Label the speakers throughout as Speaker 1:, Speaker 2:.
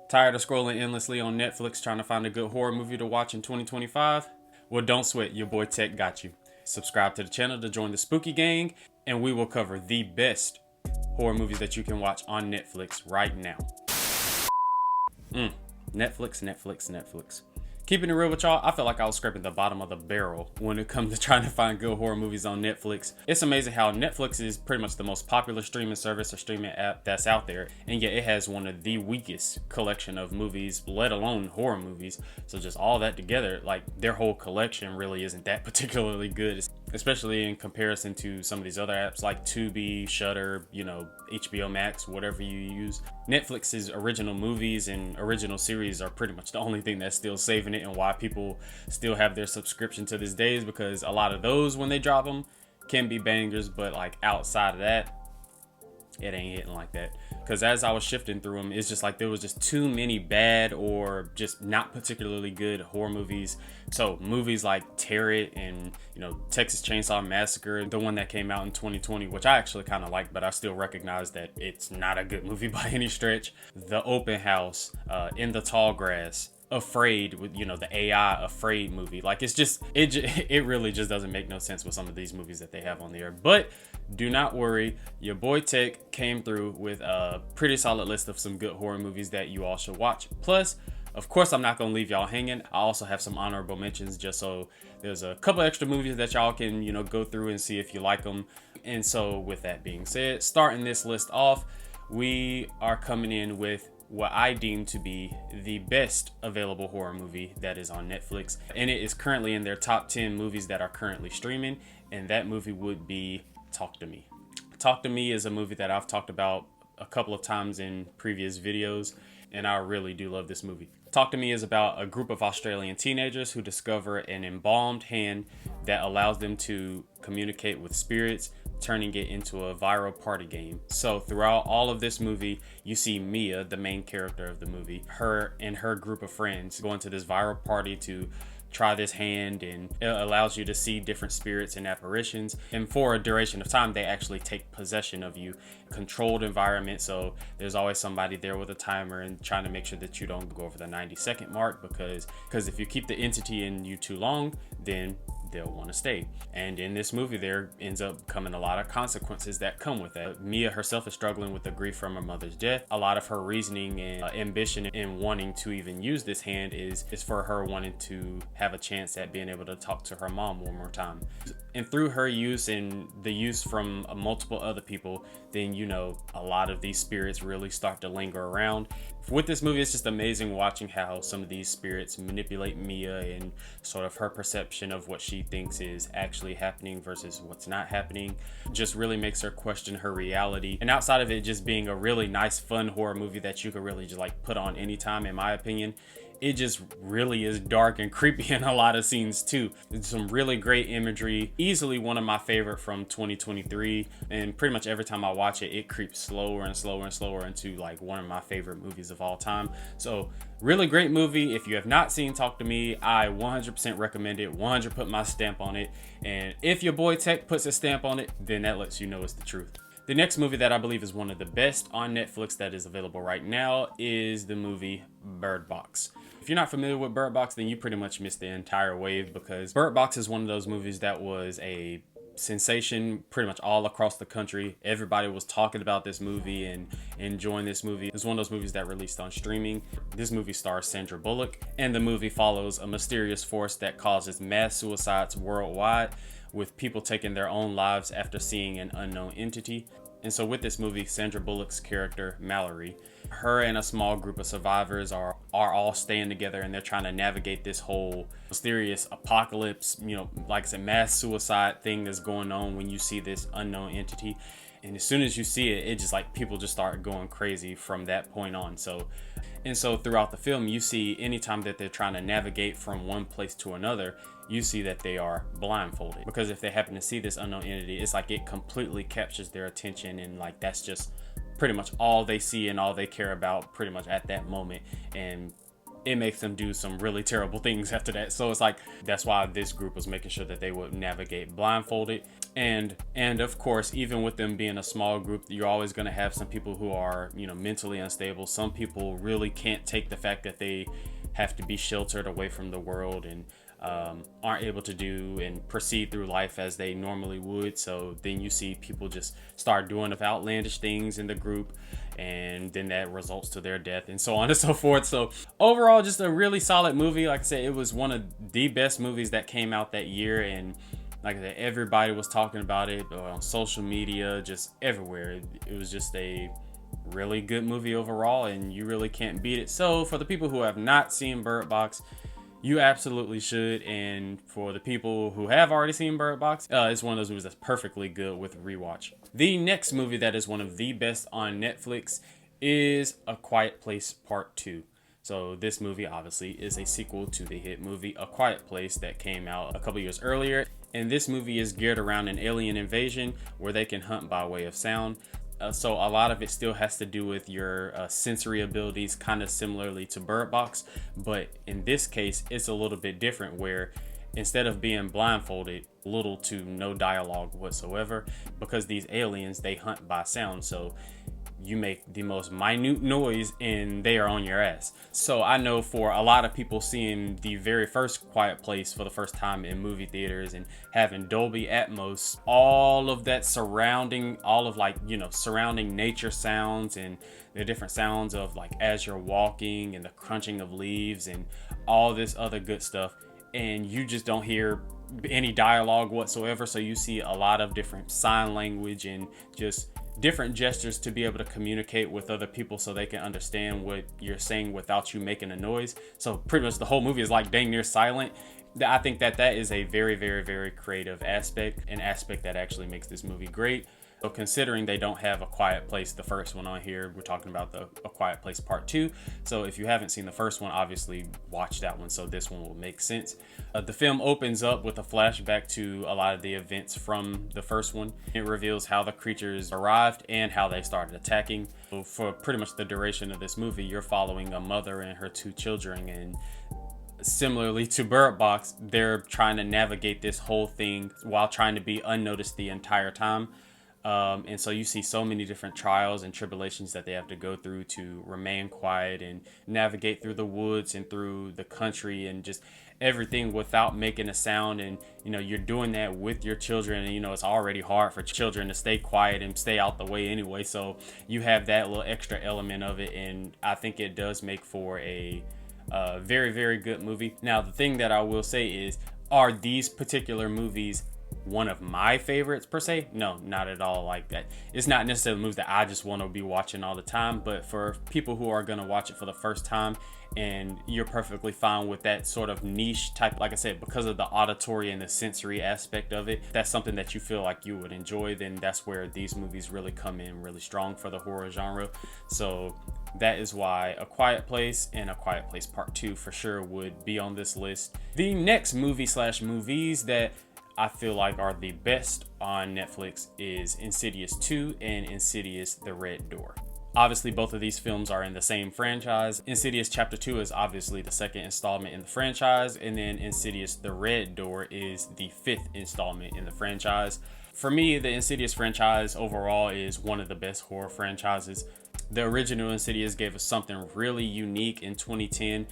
Speaker 1: Tired of scrolling endlessly on Netflix trying to find a good horror movie to watch in 2025? Well, don't sweat, your boy Tech got you. Subscribe to the channel to join the spooky gang, and we will cover the best horror movies that you can watch on Netflix right now. Netflix. Keeping it real with y'all, I felt like I was scraping the bottom of the barrel when it comes to trying to find good horror movies on Netflix. It's amazing how Netflix is pretty much the most popular streaming service or streaming app that's out there, and yet it has one of the weakest collection of movies, let alone horror movies. So just all that together, like their whole collection really isn't that particularly good, especially in comparison to some of these other apps like Tubi, Shudder, HBO Max, whatever you use. Netflix's original movies and original series are pretty much the only thing that's still saving it, and why people still have their subscription to this day is because a lot of those, when they drop them, can be bangers, but like outside of that, it ain't hitting like that. Because as I was shifting through them, it's just like there was just too many bad or just not particularly good horror movies. So movies like Tear It and Texas Chainsaw Massacre, the one that came out in 2020, which I actually kind of like, but I still recognize that it's not a good movie by any stretch. The Open House, In the Tall Grass, Afraid, with the AI Afraid movie. Like it really just doesn't make no sense with some of these movies that they have on there. But do not worry, your boy Tech came through with a pretty solid list of some good horror movies that you all should watch. Plus, of course, I'm not gonna leave y'all hanging. I also have some honorable mentions, just so there's a couple extra movies that y'all can go through and see if you like them. And so with that being said, starting this list off, we are coming in with what I deem to be the best available horror movie that is on Netflix, and it is currently in their top 10 movies that are currently streaming, and that movie would be Talk to Me. Talk to Me is a movie that I've talked about a couple of times in previous videos, and I really do love this movie. Talk to Me is about a group of Australian teenagers who discover an embalmed hand that allows them to communicate with spirits, turning it into a viral party game. So throughout all of this movie, you see Mia, the main character of the movie, her and her group of friends going to this viral party to try this hand, and it allows you to see different spirits and apparitions, and for a duration of time they actually take possession of you. Controlled environment, so there's always somebody there with a timer and trying to make sure that you don't go over the 90-second mark, because if you keep the entity in you too long, then they'll want to stay. And in this movie, there ends up coming a lot of consequences that come with that. Mia herself is struggling with the grief from her mother's death. A lot of her reasoning and ambition in wanting to even use this hand is for her wanting to have a chance at being able to talk to her mom one more time. And through her use and the use from multiple other people, then a lot of these spirits really start to linger around. With this movie, it's just amazing watching how some of these spirits manipulate Mia and sort of her perception of what she thinks is actually happening versus what's not happening. Just really makes her question her reality. And outside of it just being a really nice, fun horror movie that you could really just like put on anytime, in my opinion, it just really is dark and creepy in a lot of scenes too. It's some really great imagery. Easily one of my favorite from 2023, and pretty much every time I watch it, it creeps slower and slower and slower into like one of my favorite movies of all time. So really great movie. If you have not seen Talk to Me, I 100% recommend it. 100 put my stamp on it, and if your boy Tech puts a stamp on it, then that lets you know it's the truth. The next movie that I believe is one of the best on Netflix that is available right now is the movie Bird Box. If you're not familiar with Bird Box, then you pretty much missed the entire wave, because Bird Box is one of those movies that was a sensation pretty much all across the country. Everybody was talking about this movie and enjoying this movie. It's one of those movies that released on streaming. This movie stars Sandra Bullock, and the movie follows a mysterious force that causes mass suicides worldwide, with people taking their own lives after seeing an unknown entity. And so with this movie, Sandra Bullock's character, Mallory, her and a small group of survivors are all staying together, and they're trying to navigate this whole mysterious apocalypse, like I said, mass suicide thing that's going on when you see this unknown entity. And as soon as you see it, it just like people just start going crazy from that point on. So throughout the film, you see anytime that they're trying to navigate from one place to another, you see that they are blindfolded, because if they happen to see this unknown entity, it's like it completely captures their attention, and like that's just pretty much all they see and all they care about pretty much at that moment. And it makes them do some really terrible things after that. So it's like, that's why this group was making sure that they would navigate blindfolded. And of course, even with them being a small group, you're always going to have some people who are, you know, mentally unstable. Some people really can't take the fact that they have to be sheltered away from the world and aren't able to do and proceed through life as they normally would. So then you see people just start doing outlandish things in the group, and then that results to their death and so on and so forth. So overall, just a really solid movie. Like I said, it was one of the best movies that came out that year, and like I said, everybody was talking about it on social media, just everywhere. It was just a really good movie overall, and you really can't beat it. So for the people who have not seen Bird Box, you absolutely should. And for the people who have already seen Bird Box, it's one of those movies that's perfectly good with rewatch. The next movie that is one of the best on Netflix is A Quiet Place Part 2. So this movie obviously is a sequel to the hit movie A Quiet Place that came out a couple years earlier. And this movie is geared around an alien invasion where they can hunt by way of sound. So a lot of it still has to do with your sensory abilities, kind of similarly to Bird Box. But in this case, it's a little bit different, where instead of being blindfolded, little to no dialogue whatsoever, because these aliens, they hunt by sound. So you make the most minute noise and they are on your ass. So I know for a lot of people, seeing the very first Quiet Place for the first time in movie theaters and having Dolby Atmos, all of that surrounding, all of, like, you know, surrounding nature sounds and the different sounds of, like, as you're walking and the crunching of leaves and all this other good stuff, and you just don't hear any dialogue whatsoever. So you see a lot of different sign language and just different gestures to be able to communicate with other people so they can understand what you're saying without you making a noise. So pretty much the whole movie is like dang near silent. I think that is a very, very, very creative aspect, an aspect that actually makes this movie great. So considering they don't have A Quiet Place, the first one, on here, we're talking about A Quiet Place Part 2. So if you haven't seen the first one, obviously watch that one, so this one will make sense. The film opens up with a flashback to a lot of the events from the first one. It reveals how the creatures arrived and how they started attacking. So for pretty much the duration of this movie, you're following a mother and her 2 children, and similarly to Bird Box, they're trying to navigate this whole thing while trying to be unnoticed the entire time. And so you see so many different trials and tribulations that they have to go through to remain quiet and navigate through the woods and through the country and just everything without making a sound. And, you know, you're doing that with your children, and, you know, it's already hard for children to stay quiet and stay out the way anyway. So you have that little extra element of it. And I think it does make for a very, very good movie. Now, the thing that I will say is, are these particular movies one of my favorites per se? No, not at all like that. It's not necessarily movies that I just want to be watching all the time, but for people who are going to watch it for the first time and you're perfectly fine with that sort of niche type, like I said, because of the auditory and the sensory aspect of it, that's something that you feel like you would enjoy, then that's where these movies really come in really strong for the horror genre. So that is why A Quiet Place and A Quiet Place Part 2 for sure would be on this list. The next movie/movies that I feel like are the best on Netflix is Insidious 2 and Insidious: The Red Door. Obviously, both of these films are in the same franchise. Insidious Chapter 2 is obviously the second installment in the franchise, and then Insidious: The Red Door is the 5th installment in the franchise. For me, the Insidious franchise overall is one of the best horror franchises. The original Insidious gave us something really unique in 2010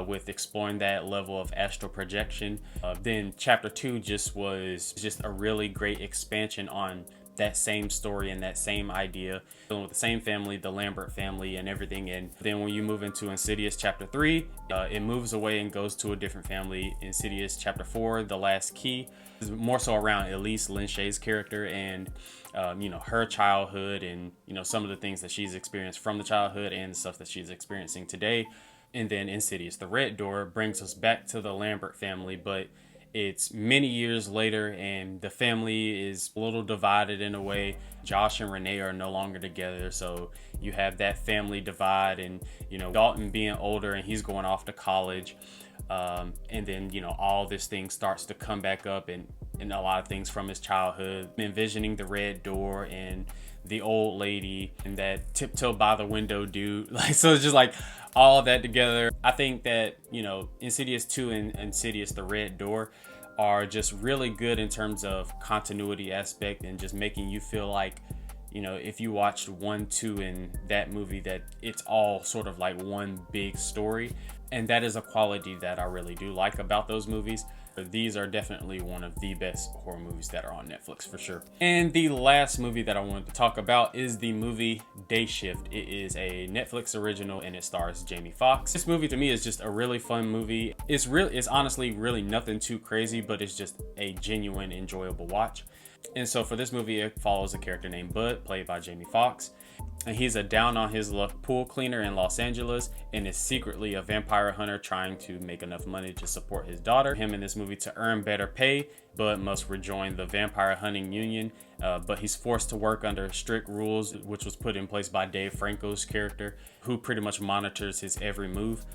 Speaker 1: with exploring that level of astral projection. Then Chapter 2 was just a really great expansion on that same story and that same idea, dealing with the same family, the Lambert family and everything. And then when you move into Insidious Chapter 3, it moves away and goes to a different family. Insidious Chapter 4, The Last Key, is more so around Elise Lynch's character and her childhood and some of the things that she's experienced from the childhood and the stuff that she's experiencing today. And then Insidious: The Red Door brings us back to the Lambert family, but it's many years later and the family is a little divided in a way. Josh and Renee are no longer together, so you have that family divide, and Dalton being older and he's going off to college, and then all this thing starts to come back up and a lot of things from his childhood, envisioning the Red Door and the old lady, and that tiptoe by the window dude. Like, so it's just like all that together. I think that, you know, Insidious 2 and Insidious the Red Door are just really good in terms of continuity aspect and just making you feel like, you know, if you watched 1, 2 in that movie, that it's all sort of like one big story. And that is a quality that I really do like about those movies. These are definitely one of the best horror movies that are on Netflix for sure. And the last movie that I wanted to talk about is the movie Day Shift. It is a Netflix original and it stars Jamie Foxx. This movie to me is just a really fun movie. It's honestly really nothing too crazy, but it's just a genuine enjoyable watch. And so for this movie, it follows a character named Bud, played by Jamie Foxx. And he's a down on his luck pool cleaner in Los Angeles and is secretly a vampire hunter trying to make enough money to support his daughter. Him in this movie to earn better pay, Bud must rejoin the vampire hunting union, but he's forced to work under strict rules, which was put in place by Dave Franco's character, who pretty much monitors his every move.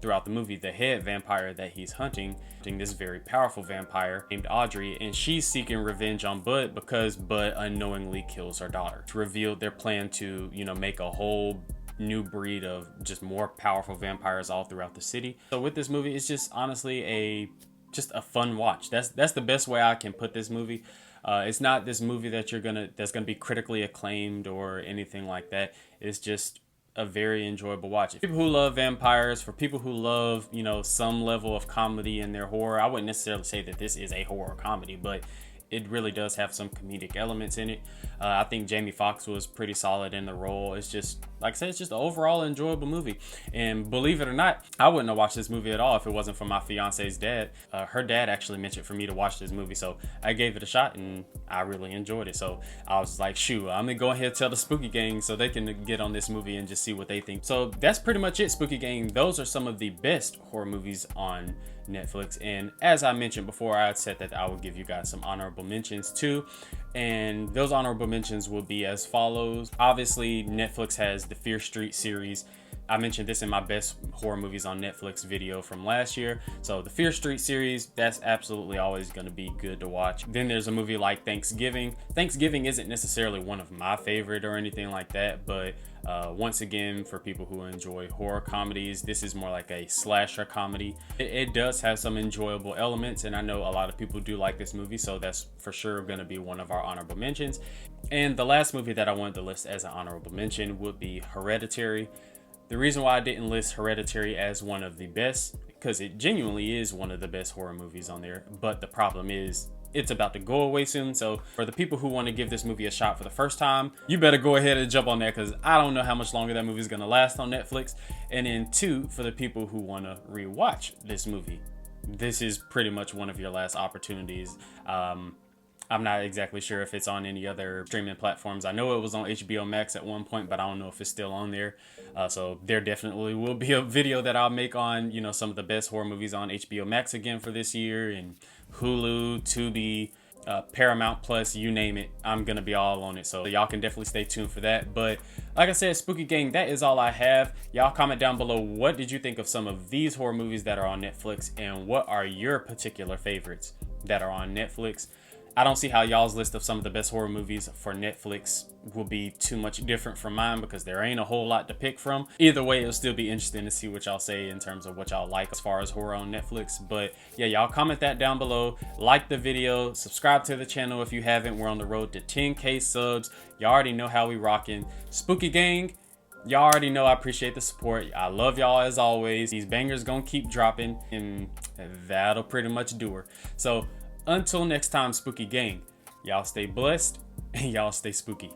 Speaker 1: Throughout the movie, the head vampire that he's hunting this very powerful vampire named Audrey, and she's seeking revenge on Bud because Bud unknowingly kills her daughter. It's revealed their plan to, you know, make a whole new breed of just more powerful vampires all throughout the city. So with this movie, it's just honestly just a fun watch. That's the best way I can put this movie. It's not this movie that that's gonna be critically acclaimed or anything like that. It's just a very enjoyable watch. For people who love vampires, for people who love, you know, some level of comedy in their horror, I wouldn't necessarily say that this is a horror comedy, but it really does have some comedic elements in it. I think Jamie Foxx was pretty solid in the role. It's just, like I said, it's just an overall enjoyable movie. And believe it or not, I wouldn't have watched this movie at all if it wasn't for my fiance's dad. Her dad actually mentioned for me to watch this movie, so I gave it a shot and I really enjoyed it. So I was like, shoot, I'm gonna go ahead and tell the Spooky Gang so they can get on this movie and just see what they think. So that's pretty much it, Spooky Gang. Those are some of the best horror movies on Netflix, and as I mentioned before, I had said that I would give you guys some honorable mentions too, and those honorable mentions will be as follows. Obviously, Netflix has the Fear Street series. I mentioned this in my best horror movies on Netflix video from last year. So the Fear Street series, that's absolutely always going to be good to watch. Then there's a movie like Thanksgiving. Thanksgiving isn't necessarily one of my favorite or anything like that, but once again, for people who enjoy horror comedies, this is more like a slasher comedy. It does have some enjoyable elements, and I know a lot of people do like this movie, so that's for sure going to be one of our honorable mentions. And the last movie that I wanted to list as an honorable mention would be Hereditary. The reason why I didn't list Hereditary as one of the best, because it genuinely is one of the best horror movies on there, but the problem is it's about to go away soon. So for the people who want to give this movie a shot for the first time, you better go ahead and jump on that, because I don't know how much longer that movie is going to last on Netflix. And then 2, for the people who want to rewatch this movie, this is pretty much one of your last opportunities. I'm not exactly sure if it's on any other streaming platforms. I know it was on HBO Max at one point, but I don't know if it's still on there. So there definitely will be a video that I'll make on, you know, some of the best horror movies on HBO Max again for this year, and Hulu, Tubi, Paramount Plus, you name it. I'm going to be all on it. So y'all can definitely stay tuned for that. But like I said, Spooky Gang, that is all I have. Y'all comment down below, what did you think of some of these horror movies that are on Netflix, and what are your particular favorites that are on Netflix? I don't see how y'all's list of some of the best horror movies for Netflix will be too much different from mine, because there ain't a whole lot to pick from. Either way, it'll still be interesting to see what y'all say in terms of what y'all like as far as horror on Netflix. But yeah, y'all comment that down below. Like the video, subscribe to the channel if you haven't. We're on the road to 10K subs. Y'all already know how we rocking. Spooky Gang, y'all already know I appreciate the support. I love y'all as always. These bangers gonna keep dropping, and that'll pretty much do her. So until next time, Spooky Gang, y'all stay blessed and y'all stay spooky.